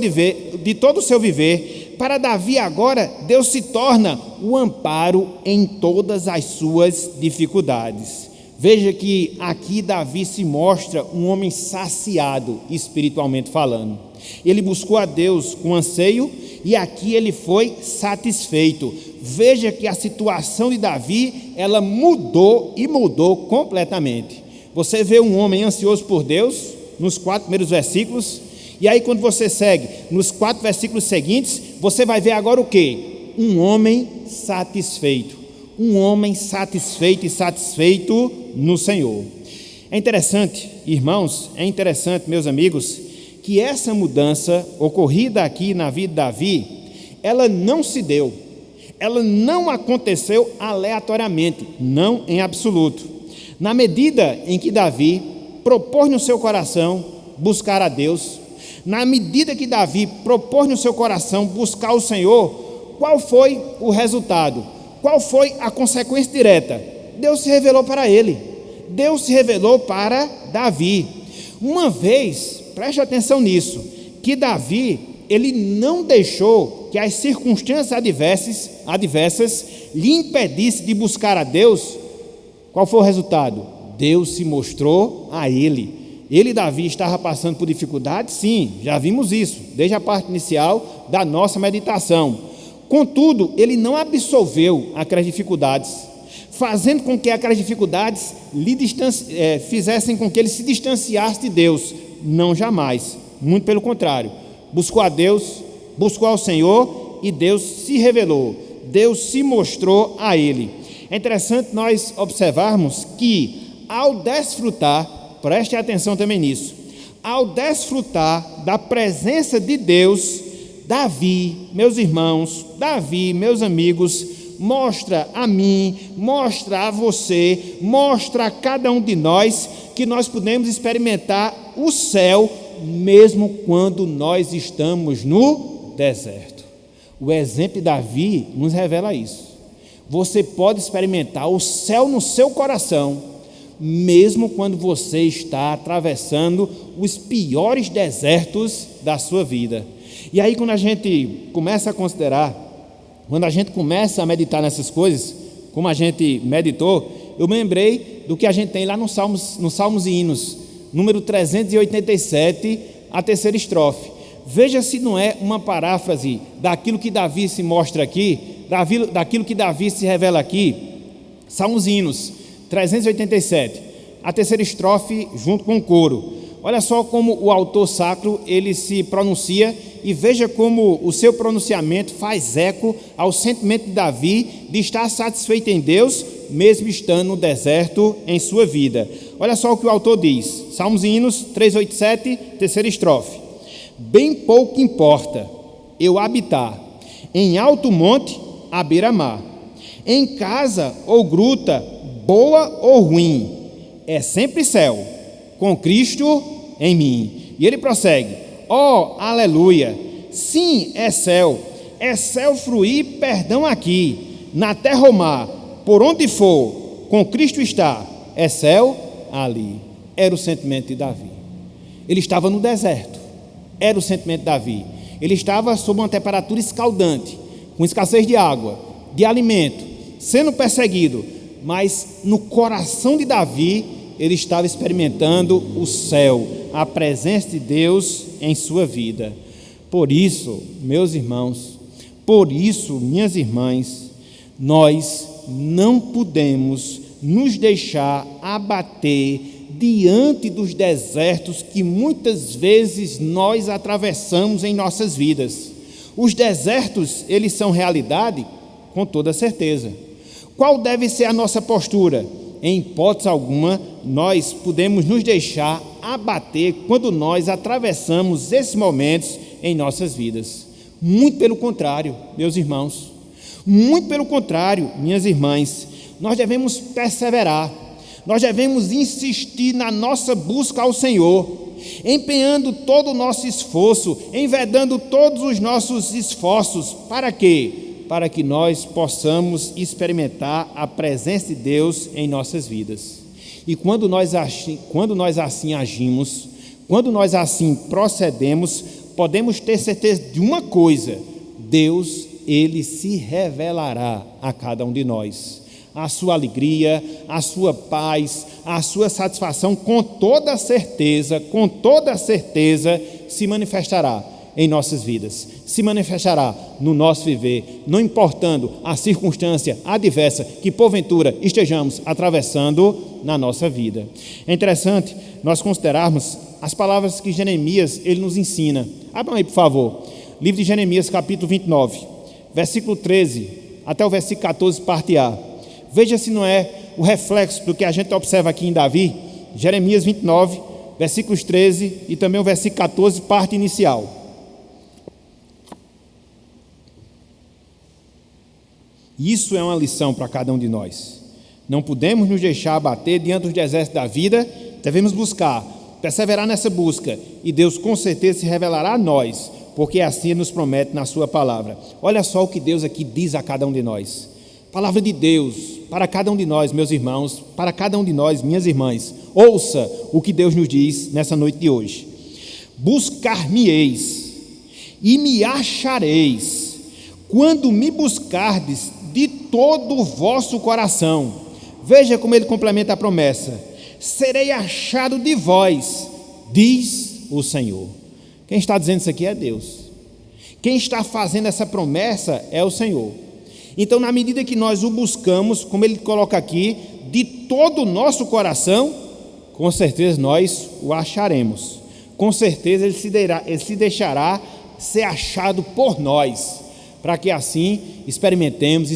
A: viver. Para Davi agora, Deus se torna o amparo em todas as suas dificuldades. Veja que aqui Davi se mostra um homem saciado, espiritualmente falando. Ele buscou a Deus com anseio e aqui ele foi satisfeito. Veja que a situação de Davi, ela mudou e mudou completamente. Você vê um homem ansioso por Deus nos 4 primeiros versículos, e aí quando você segue nos 4 versículos seguintes, você vai ver agora o quê? Um homem satisfeito. Um homem satisfeito e satisfeito no Senhor. É interessante, irmãos, é interessante, meus amigos, que essa mudança ocorrida aqui na vida de Davi, ela não se deu, ela não aconteceu aleatoriamente, não em absoluto. Na medida em que Davi propôs no seu coração buscar a Deus, na medida que Davi propôs no seu coração buscar o Senhor, qual foi o resultado? Qual foi a consequência direta? Deus se revelou para ele. Deus se revelou para Davi. Uma vez, preste atenção nisso, que Davi, ele não deixou que as circunstâncias adversas lhe impedissem de buscar a Deus. Qual foi o resultado? Deus se mostrou a ele. Ele, Davi, estava passando por dificuldades? Sim, já vimos isso, desde a parte inicial da nossa meditação. Contudo, ele não absolveu aquelas dificuldades, fazendo com que aquelas dificuldades fizessem com que ele se distanciasse de Deus. Não, jamais. Muito pelo contrário. Buscou a Deus, buscou ao Senhor e Deus se revelou. Deus se mostrou a ele. É interessante nós observarmos que, ao desfrutar, preste atenção também nisso, ao desfrutar da presença de Deus, Davi, meus irmãos, Davi, meus amigos, mostra a mim, mostra a você, mostra a cada um de nós que nós podemos experimentar o céu mesmo quando nós estamos no deserto. O exemplo de Davi nos revela isso. Você pode experimentar o céu no seu coração, mesmo quando você está atravessando os piores desertos da sua vida. E aí, quando a gente começa a considerar, quando a gente começa a meditar nessas coisas, como a gente meditou, eu me lembrei do que a gente tem lá nos Salmos e Hinos, número 387, a terceira estrofe. Veja se não é uma paráfrase daquilo que Davi se mostra aqui, daquilo que Davi se revela aqui. Salmos e Hinos 387, a terceira estrofe junto com o coro. Olha só como o autor sacro ele se pronuncia, e veja como o seu pronunciamento faz eco ao sentimento de Davi de estar satisfeito em Deus, mesmo estando no deserto em sua vida. Olha só o que o autor diz, Salmos e Hinos 387, terceira estrofe. Bem pouco importa eu habitar em alto monte à beira-mar, em casa ou gruta, boa ou ruim, é sempre céu, com Cristo em mim. E ele prossegue, aleluia, sim, é céu fruir perdão aqui, na terra ou mar, por onde for, com Cristo está, é céu ali. Era o sentimento de Davi. Ele estava no deserto, era o sentimento de Davi. Ele estava sob uma temperatura escaldante, com escassez de água, de alimento, sendo perseguido, mas no coração de Davi, ele estava experimentando o céu, a presença de Deus em sua vida. Por isso, meus irmãos, por isso, minhas irmãs, nós não podemos nos deixar abater diante dos desertos que muitas vezes nós atravessamos em nossas vidas. Os desertos, eles são realidade? Com toda certeza. Qual deve ser a nossa postura? Em hipótese alguma, nós podemos nos deixar abater quando nós atravessamos esses momentos em nossas vidas. Muito pelo contrário, meus irmãos. Muito pelo contrário, minhas irmãs. Nós devemos perseverar. Nós devemos insistir na nossa busca ao Senhor, empenhando todo o nosso esforço, envedando todos os nossos esforços. Para quê? Para que nós possamos experimentar a presença de Deus em nossas vidas. E quando nós assim agimos, quando nós assim procedemos, podemos ter certeza de uma coisa: Deus, Ele se revelará a cada um de nós. A sua alegria, a sua paz, a sua satisfação, com toda certeza, se manifestará em nossas vidas, se manifestará no nosso viver, não importando a circunstância adversa que porventura estejamos atravessando na nossa vida. É interessante nós considerarmos as palavras que Jeremias ele nos ensina. Abram aí, por favor, livro de Jeremias, capítulo 29, versículo 13 até o versículo 14, parte A. Veja se não é o reflexo do que a gente observa aqui em Davi. Jeremias 29, versículos 13 e também o versículo 14, parte inicial. Isso é uma lição para cada um de nós. Não podemos nos deixar abater diante dos desertos da vida, devemos buscar, perseverar nessa busca, e Deus com certeza se revelará a nós, porque assim Ele nos promete na sua palavra. Olha só o que Deus aqui diz a cada um de nós. Palavra de Deus para cada um de nós, meus irmãos, para cada um de nós, minhas irmãs. Ouça o que Deus nos diz nessa noite de hoje. Buscar-me-eis e me achareis, quando me buscardes de todo o vosso coração. Veja como ele complementa a promessa: serei achado de vós, diz o Senhor. Quem está dizendo isso aqui é Deus. Quem está fazendo essa promessa é o Senhor. Então, na medida que nós o buscamos, como ele coloca aqui, de todo o nosso coração, com certeza nós o acharemos. Com certeza ele se deixará ser achado por nós, para que assim experimentemos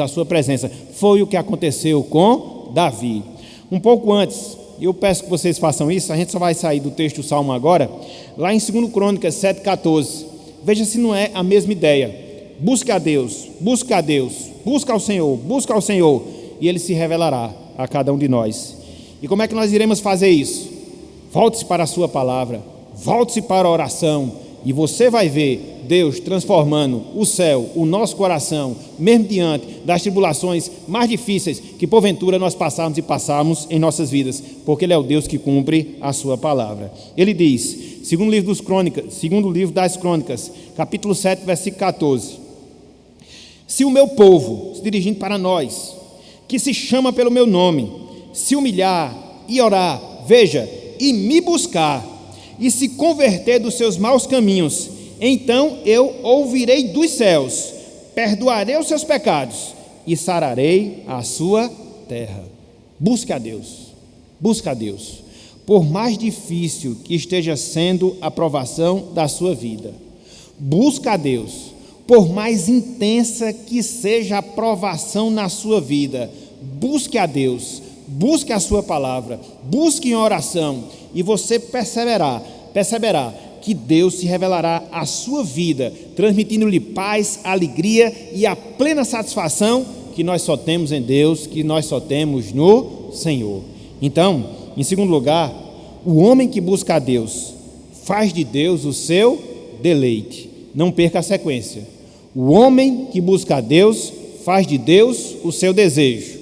A: a sua presença. Foi o que aconteceu com Davi. Um pouco antes, eu peço que vocês façam isso, a gente só vai sair do texto do Salmo agora, lá em 2 Crônicas 7,14. Veja se não é a mesma ideia. Busca a Deus, busca ao Senhor, e Ele se revelará a cada um de nós. E como é que nós iremos fazer isso? Volte-se para a sua palavra, volte-se para a oração, e você vai ver Deus transformando o céu, o nosso coração, mesmo diante das tribulações mais difíceis que porventura nós passamos e passamos em nossas vidas, porque Ele é o Deus que cumpre a sua palavra. Ele diz, segundo livro das Crônicas, capítulo 7, versículo 14: se o meu povo, se dirigindo para nós, que se chama pelo meu nome, se humilhar e orar, veja, e me buscar, e se converter dos seus maus caminhos, então eu ouvirei dos céus, perdoarei os seus pecados e sararei a sua terra. Busque a Deus, busque a Deus. Por mais difícil que esteja sendo a provação da sua vida, busque a Deus. Por mais intensa que seja a provação na sua vida, busque a Deus, busque a sua palavra, busque em oração, e você perceberá que Deus se revelará à sua vida, transmitindo-lhe paz, alegria e a plena satisfação que nós só temos em Deus, que nós só temos no Senhor. Então, em segundo lugar, o homem que busca a Deus faz de Deus o seu deleite. Não perca a sequência. O homem que busca a Deus faz de Deus o seu desejo.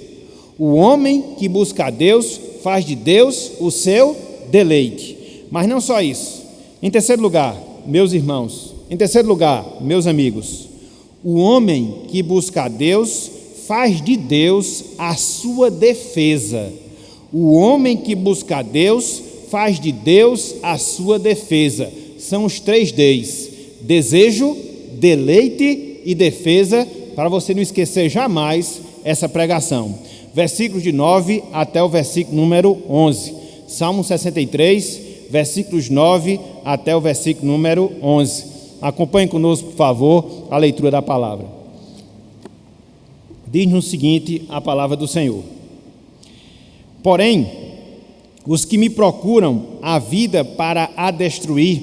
A: O homem que busca a Deus faz de Deus o seu deleite. Mas não só isso. Em terceiro lugar, meus irmãos, meus amigos, o homem que busca a Deus faz de Deus a sua defesa. O homem que busca a Deus faz de Deus a sua defesa. São os 3 Ds: desejo, deleite e defesa, para você não esquecer jamais essa pregação. Versículos de 9 até o versículo número 11. Salmo 63, versículos 9 até o versículo número 11. Acompanhe conosco, por favor, a leitura da palavra. Diz-nos o seguinte a palavra do Senhor: porém, os que me procuram a vida para a destruir,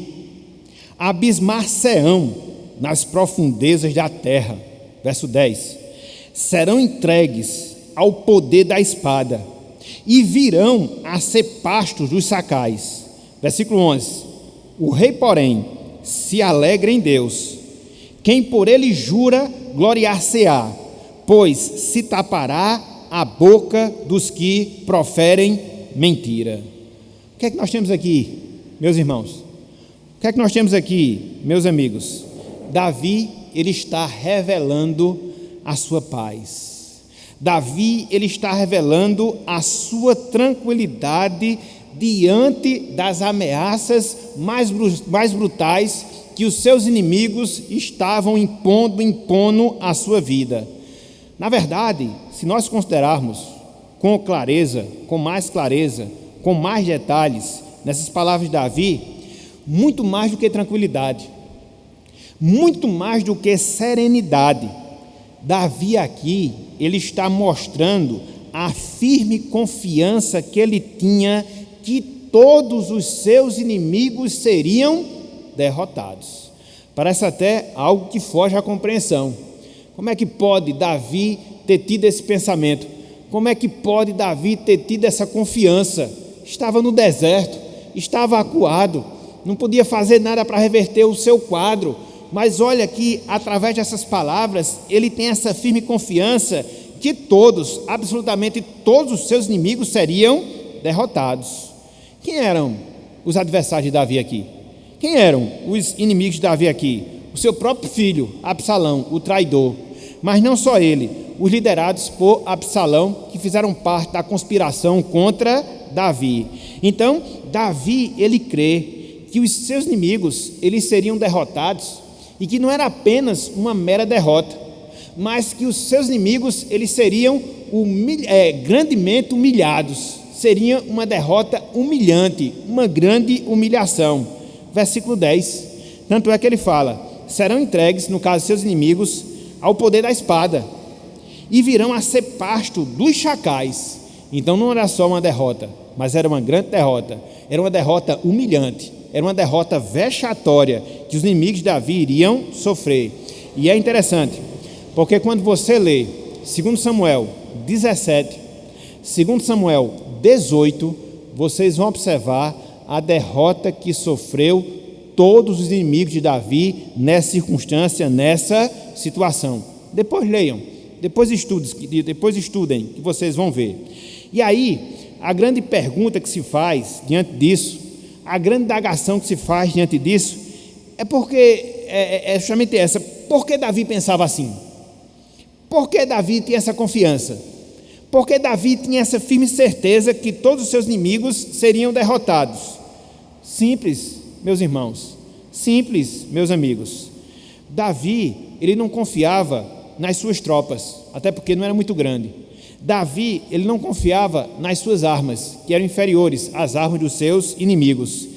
A: abismar-se-ão nas profundezas da terra. Verso 10: serão entregues ao poder da espada e virão a ser pastos dos sacais. Versículo 11: o rei, porém, se alegra em Deus, quem por ele jura gloriar-se-á, pois se tapará a boca dos que proferem mentira. O que é que nós temos aqui, meus irmãos? O que é que nós temos aqui, meus amigos? Davi, ele está revelando a sua paz. Davi, ele está revelando a sua tranquilidade diante das ameaças mais brutais que os seus inimigos estavam impondo à sua vida. Na verdade, se nós considerarmos com clareza, com mais detalhes, nessas palavras de Davi, muito mais do que tranquilidade, muito mais do que serenidade, Davi aqui, ele está mostrando a firme confiança que ele tinha que todos os seus inimigos seriam derrotados. Parece até algo que foge à compreensão. Como é que pode Davi ter tido esse pensamento? Como é que pode Davi ter tido essa confiança? Estava no deserto, estava acuado, não podia fazer nada para reverter o seu quadro, mas olha que através dessas palavras, ele tem essa firme confiança que todos, absolutamente todos os seus inimigos seriam derrotados. Quem eram os adversários de Davi aqui? Quem eram os inimigos de Davi aqui? O seu próprio filho, Absalão, o traidor. Mas não só ele, os liderados por Absalão, que fizeram parte da conspiração contra Davi. Então, Davi, ele crê que os seus inimigos, eles seriam derrotados, e que não era apenas uma mera derrota, mas que os seus inimigos, eles seriam grandemente humilhados. Seria uma derrota humilhante, uma grande humilhação. Versículo 10, tanto é que ele fala: serão entregues, no caso seus inimigos, ao poder da espada, e virão a ser pasto dos chacais. Então não era só uma derrota, mas era uma grande derrota, era uma derrota humilhante, era uma derrota vexatória que os inimigos de Davi iriam sofrer. E é interessante, porque quando você lê 2 Samuel 17, 2 Samuel 18, vocês vão observar a derrota que sofreu todos os inimigos de Davi nessa circunstância, nessa situação. Depois leiam, depois estudem, que vocês vão ver. E aí, a grande pergunta que se faz diante disso, a grande indagação que se faz diante disso, é porque, é justamente essa: por que Davi pensava assim? Por que Davi tinha essa confiança? Por que Davi tinha essa firme certeza que todos os seus inimigos seriam derrotados? Simples, meus irmãos, simples, meus amigos. Davi, ele não confiava nas suas tropas, até porque não era muito grande. Davi, ele não confiava nas suas armas, que eram inferiores às armas dos seus inimigos.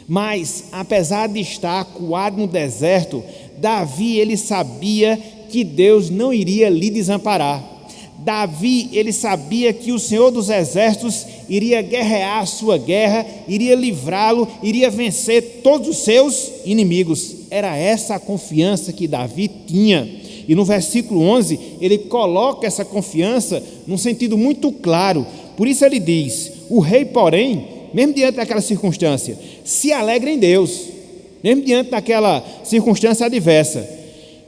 A: Mas, apesar de estar acuado no deserto, Davi, ele sabia que Deus não iria lhe desamparar. Davi, ele sabia que o Senhor dos Exércitos iria guerrear a sua guerra, iria livrá-lo, iria vencer todos os seus inimigos. Era essa a confiança que Davi tinha. E no versículo 11, ele coloca essa confiança num sentido muito claro. Por isso ele diz: o rei, porém, mesmo diante daquela circunstância, se alegra em Deus, mesmo diante daquela circunstância adversa.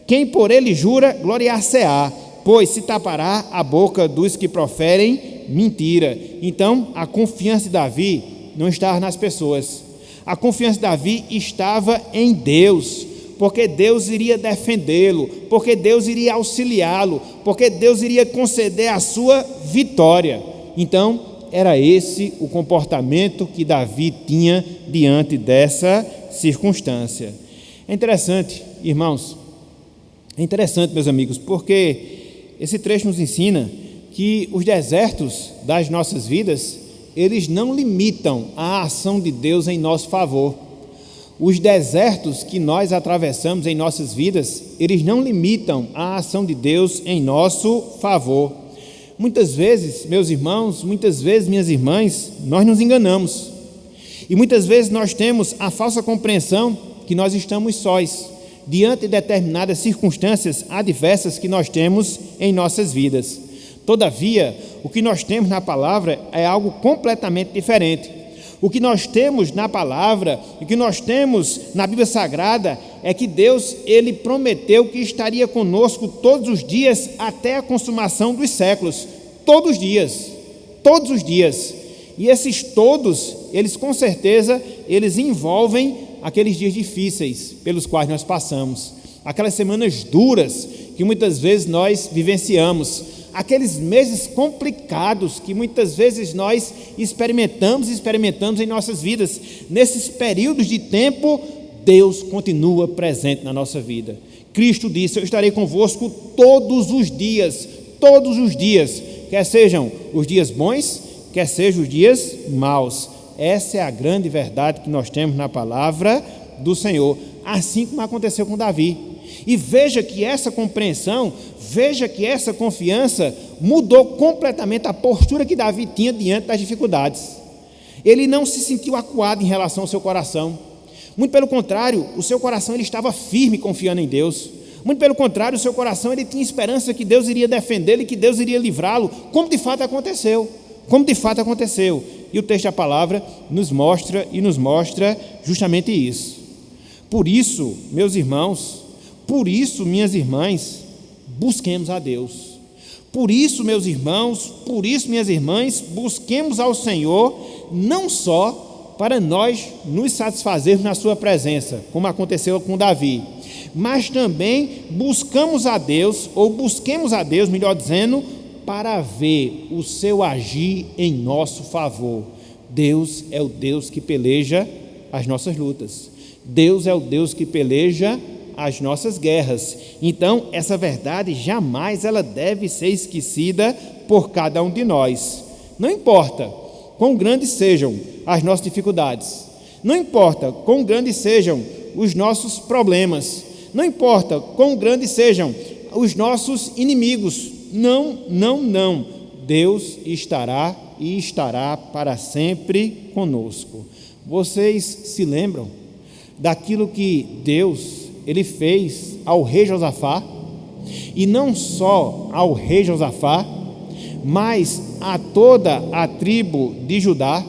A: Quem por ele jura, gloriar-se-á, pois se tapará a boca dos que proferem mentira. Então, a confiança de Davi não estava nas pessoas. A confiança de Davi estava em Deus, porque Deus iria defendê-lo, porque Deus iria auxiliá-lo, porque Deus iria conceder a sua vitória. Então, era esse o comportamento que Davi tinha diante dessa circunstância. É interessante, irmãos, meus amigos, porque esse trecho nos ensina que os desertos das nossas vidas, eles não limitam a ação de Deus em nosso favor. Os desertos que nós atravessamos em nossas vidas, eles não limitam a ação de Deus em nosso favor. Muitas vezes, meus irmãos, muitas vezes, minhas irmãs, nós nos enganamos. E muitas vezes nós temos a falsa compreensão que nós estamos sós, diante de determinadas circunstâncias adversas que nós temos em nossas vidas. Todavia, o que nós temos na palavra é algo completamente diferente. O que nós temos na palavra, o que nós temos na Bíblia Sagrada, é que Deus, ele prometeu que estaria conosco todos os dias até a consumação dos séculos. Todos os dias. E esses todos, eles com certeza, eles envolvem aqueles dias difíceis pelos quais nós passamos, aquelas semanas duras que muitas vezes nós vivenciamos, aqueles meses complicados que muitas vezes nós experimentamos em nossas vidas. Nesses períodos de tempo, Deus continua presente na nossa vida. Cristo disse: eu estarei convosco todos os dias, quer sejam os dias bons, quer sejam os dias maus. Essa é a grande verdade que nós temos na palavra do Senhor, assim como aconteceu com Davi. E veja que essa compreensão, veja que essa confiança mudou completamente a postura que Davi tinha diante das dificuldades. Ele não se sentiu acuado em relação ao seu coração. Muito pelo contrário, o seu coração ele estava firme confiando em Deus. Muito pelo contrário, o seu coração ele tinha esperança que Deus iria defendê-lo e que Deus iria livrá-lo, como de fato aconteceu. E o texto da palavra nos mostra justamente isso. Por isso, meus irmãos, por isso, minhas irmãs, busquemos a Deus. Por isso, meus irmãos, por isso, minhas irmãs, busquemos ao Senhor, não só para nós nos satisfazermos na sua presença, como aconteceu com Davi, mas também busquemos a Deus, melhor dizendo, para ver o seu agir em nosso favor. Deus é o Deus que peleja as nossas lutas. Deus é o Deus que peleja as nossas guerras. Então, essa verdade jamais ela deve ser esquecida por cada um de nós. Não importa quão grandes sejam as nossas dificuldades, não importa quão grandes sejam os nossos problemas, não importa quão grandes sejam os nossos inimigos, não. Deus estará e estará para sempre conosco. Vocês se lembram daquilo que Deus ele fez ao rei Josafá? E não só ao rei Josafá, mas a toda a tribo de Judá.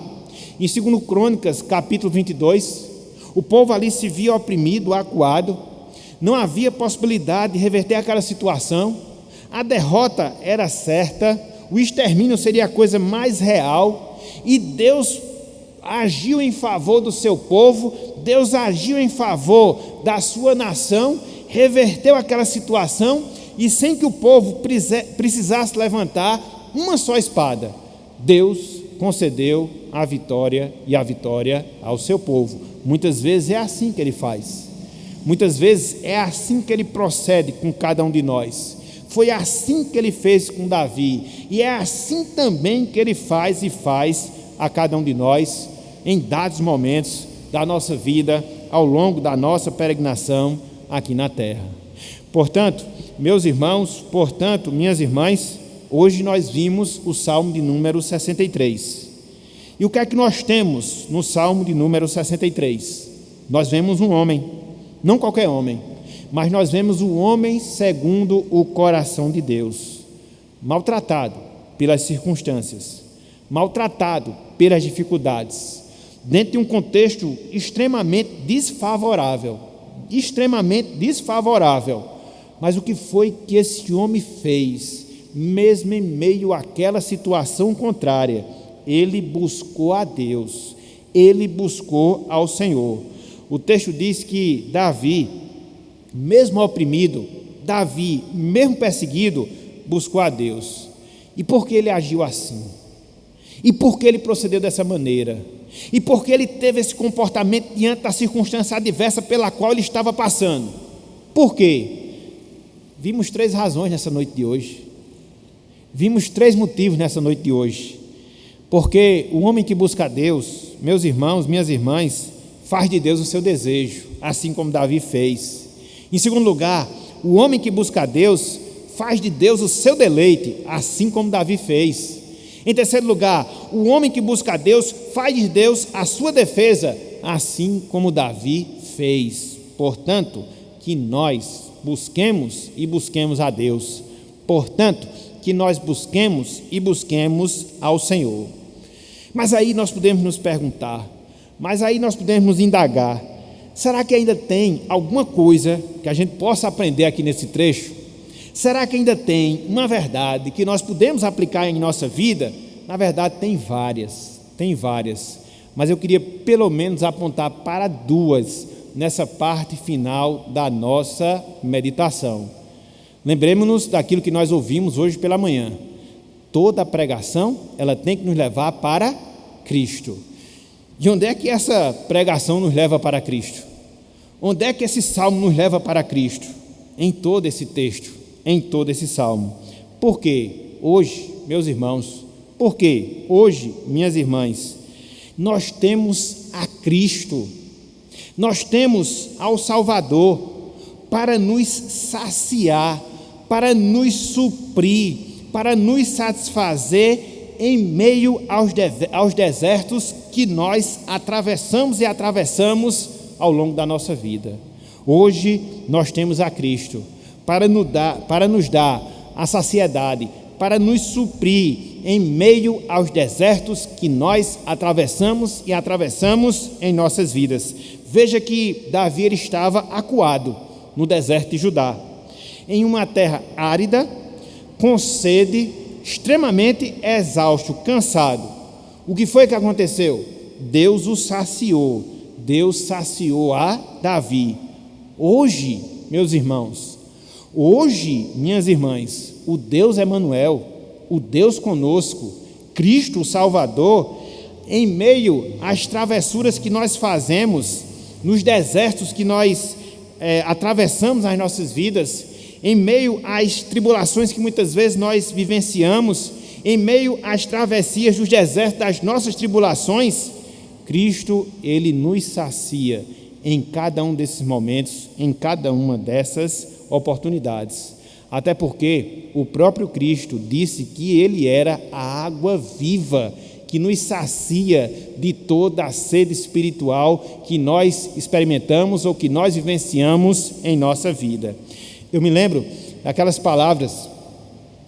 A: Em 2 Crônicas, capítulo 22, O povo ali se via oprimido, acuado, não havia possibilidade de reverter aquela situação, a derrota era certa, o extermínio seria a coisa mais real, e Deus agiu em favor do seu povo, Deus agiu em favor da sua nação, reverteu aquela situação, e sem que o povo precisasse levantar uma só espada, Deus concedeu a vitória e a vitória ao seu povo. Muitas vezes é assim que Ele faz, muitas vezes é assim que Ele procede com cada um de nós. Foi assim que Ele fez com Davi, e é assim também que Ele faz e faz a cada um de nós, em dados momentos da nossa vida, ao longo da nossa peregrinação aqui na terra. Portanto, meus irmãos, portanto, minhas irmãs, hoje nós vimos o Salmo de número 63. E o que é que nós temos no Salmo de número 63? Nós vemos um homem, não qualquer homem, mas nós vemos o homem segundo o coração de Deus, maltratado pelas circunstâncias, maltratado pelas dificuldades, dentro de um contexto extremamente desfavorável, mas o que foi que esse homem fez, mesmo em meio àquela situação contrária? Ele buscou a Deus, ele buscou ao Senhor. O texto diz que Davi, mesmo oprimido, Davi, mesmo perseguido, buscou a Deus. E por que ele agiu assim? E por que ele procedeu dessa maneira? E por que ele teve esse comportamento diante da circunstância adversa pela qual ele estava passando? Por quê? Vimos 3 razões nessa noite de hoje. Vimos 3 motivos nessa noite de hoje. Porque o homem que busca a Deus, meus irmãos, minhas irmãs, faz de Deus o seu desejo, assim como Davi fez. Em segundo lugar, o homem que busca a Deus faz de Deus o seu deleite, assim como Davi fez. Em terceiro lugar, o homem que busca a Deus faz de Deus a sua defesa, assim como Davi fez. Portanto, que nós busquemos e busquemos a Deus. Portanto, que nós busquemos e busquemos ao Senhor. Mas aí nós podemos nos perguntar, mas aí nós podemos nos indagar, será que ainda tem alguma coisa que a gente possa aprender aqui nesse trecho? Será que ainda tem uma verdade que nós podemos aplicar em nossa vida? Na verdade, tem várias, mas eu queria pelo menos apontar para 2 nessa parte final da nossa meditação. Lembremos-nos daquilo que nós ouvimos hoje pela manhã. Toda pregação, ela tem que nos levar para Cristo. E onde é que essa pregação nos leva para Cristo? Onde é que esse salmo nos leva para Cristo? Em todo esse texto, em todo esse salmo. Por quê? Hoje, meus irmãos, porque hoje, minhas irmãs, nós temos a Cristo, nós temos ao Salvador para nos saciar, para nos suprir, para nos satisfazer em meio aos desertos que nós atravessamos e atravessamos ao longo da nossa vida. Hoje nós temos a Cristo para nos dar a saciedade, para nos suprir em meio aos desertos que nós atravessamos e atravessamos em nossas vidas. Veja que Davi ele estava acuado no deserto de Judá, em uma terra árida, com sede, extremamente exausto, cansado. O que foi que aconteceu? Deus o saciou, Deus saciou a Davi. Hoje, meus irmãos, hoje, minhas irmãs, o Deus Emanuel, o Deus conosco, Cristo o Salvador, em meio às travessuras que nós fazemos, nos desertos que nós atravessamos as nossas vidas, em meio às tribulações que muitas vezes nós vivenciamos, em meio às travessias dos desertos das nossas tribulações, Cristo, Ele nos sacia em cada um desses momentos, em cada uma dessas oportunidades. Até porque o próprio Cristo disse que Ele era a água viva, que nos sacia de toda a sede espiritual que nós experimentamos ou que nós vivenciamos em nossa vida. Eu me lembro daquelas palavras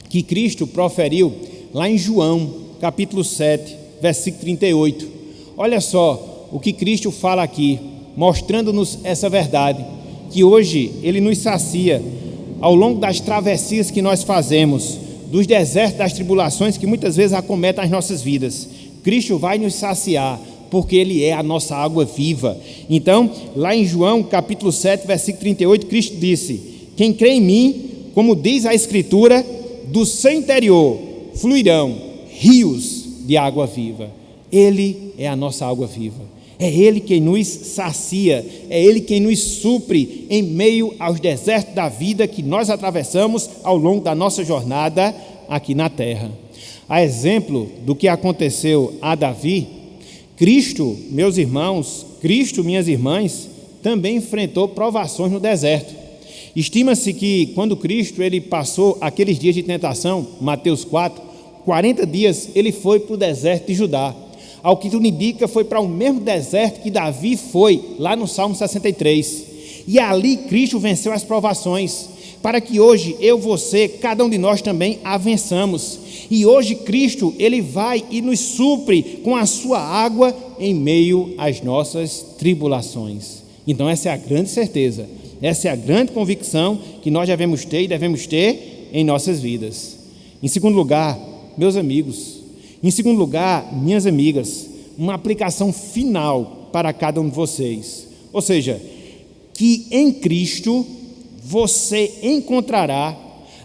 A: que Cristo proferiu lá em João, capítulo 7, versículo 38. Olha só o que Cristo fala aqui, mostrando-nos essa verdade, que hoje Ele nos sacia ao longo das travessias que nós fazemos, dos desertos, das tribulações que muitas vezes acometem as nossas vidas. Cristo vai nos saciar, porque Ele é a nossa água viva. Então, lá em João capítulo 7, versículo 38, Cristo disse: quem crê em mim, como diz a Escritura, do seu interior fluirão rios de água viva. Ele é a nossa água viva. É Ele quem nos sacia, é Ele quem nos supre em meio aos desertos da vida que nós atravessamos ao longo da nossa jornada aqui na terra. A exemplo do que aconteceu a Davi, Cristo, meus irmãos, Cristo, minhas irmãs, também enfrentou provações no deserto. Estima-se que quando Cristo ele passou aqueles dias de tentação, Mateus 4, 40 dias ele foi para o deserto de Judá. Ao que tudo indica, foi para o mesmo deserto que Davi foi, lá no Salmo 63. E ali Cristo venceu as provações, para que hoje eu, você, cada um de nós também a vençamos. E hoje Cristo, Ele vai e nos supre com a sua água em meio às nossas tribulações. Então essa é a grande certeza, essa é a grande convicção que nós devemos ter e devemos ter em nossas vidas. Em segundo lugar, meus amigos, em segundo lugar, minhas amigas, uma aplicação final para cada um de vocês. Ou seja, que em Cristo você encontrará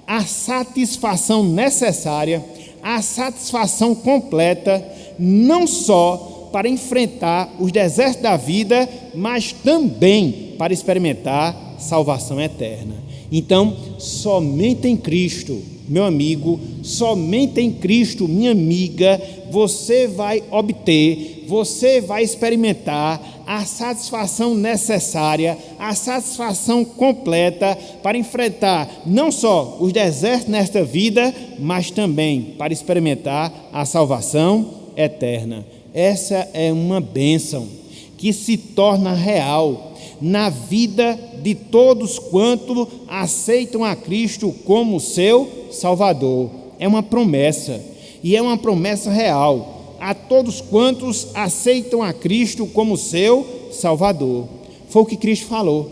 A: a satisfação necessária, a satisfação completa, não só para enfrentar os desertos da vida, mas também para experimentar salvação eterna. Então, somente em Cristo, meu amigo, somente em Cristo, minha amiga, você vai obter, você vai experimentar a satisfação necessária, a satisfação completa para enfrentar não só os desertos nesta vida, mas também para experimentar a salvação eterna. Essa é uma bênção que se torna real na vida de todos quanto aceitam a Cristo como seu Salvador. É uma promessa, e é uma promessa real a todos quantos aceitam a Cristo como seu Salvador. Foi o que Cristo falou.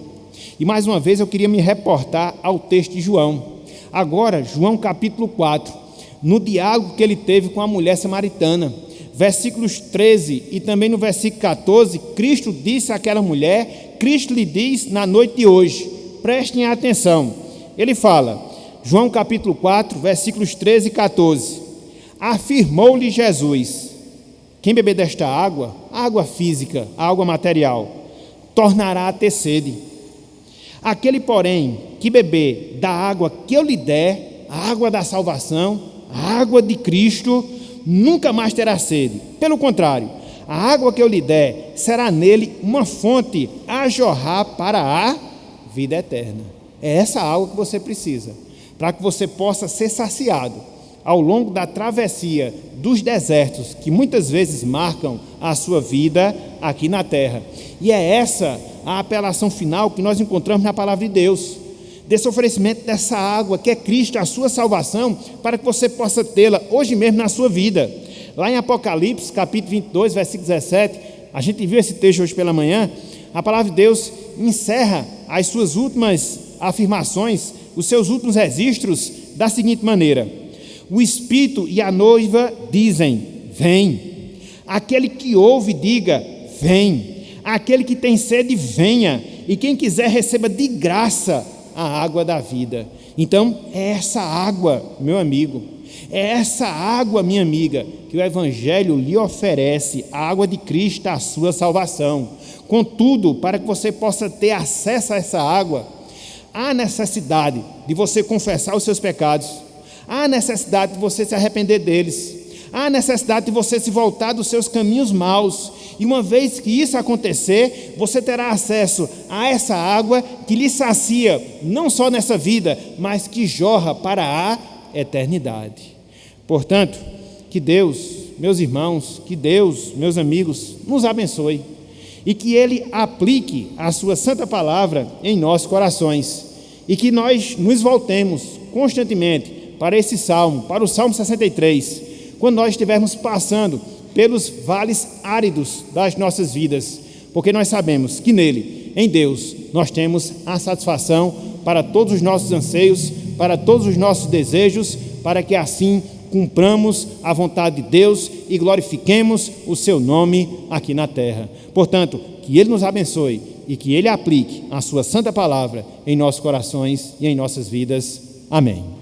A: E mais uma vez eu queria me reportar ao texto de João. Agora, João capítulo 4, no diálogo que ele teve com a mulher samaritana, versículos 13 e também no versículo 14, Cristo disse àquela mulher, Cristo lhe diz na noite de hoje, prestem atenção, ele fala, João capítulo 4, versículos 13 e 14, afirmou-lhe Jesus, quem beber desta água, água física, água material, tornará a ter sede. Aquele, porém, que beber da água que eu lhe der, a água da salvação, a água de Cristo, nunca mais terá sede. Pelo contrário, a água que eu lhe der será nele uma fonte a jorrar para a vida eterna. É essa água que você precisa, para que você possa ser saciado ao longo da travessia dos desertos que muitas vezes marcam a sua vida aqui na terra. E é essa a apelação final que nós encontramos na palavra de Deus, desse oferecimento dessa água que é Cristo, a sua salvação, para que você possa tê-la hoje mesmo na sua vida. Lá em Apocalipse, capítulo 22, versículo 17, a gente viu esse texto hoje pela manhã, a palavra de Deus encerra as suas últimas afirmações, os seus últimos registros da seguinte maneira: o Espírito e a noiva dizem, vem. Aquele que ouve, diga, vem. Aquele que tem sede, venha. E quem quiser, receba de graça a água da vida. Então, é essa água, meu amigo, é essa água, minha amiga, que o Evangelho lhe oferece, a água de Cristo, a sua salvação. Contudo, para que você possa ter acesso a essa água, há necessidade de você confessar os seus pecados, há necessidade de você se arrepender deles, há necessidade de você se voltar dos seus caminhos maus, e uma vez que isso acontecer, você terá acesso a essa água que lhe sacia, não só nessa vida, mas que jorra para a eternidade. Portanto, que Deus, meus irmãos, que Deus, meus amigos, nos abençoe, e que Ele aplique a sua santa palavra em nossos corações, e que nós nos voltemos constantemente para esse salmo, para o Salmo 63, quando nós estivermos passando pelos vales áridos das nossas vidas, porque nós sabemos que nele, em Deus, nós temos a satisfação para todos os nossos anseios, para todos os nossos desejos, para que assim cumpramos a vontade de Deus e glorifiquemos o seu nome aqui na terra. Portanto, que Ele nos abençoe e que Ele aplique a sua santa palavra em nossos corações e em nossas vidas. Amém.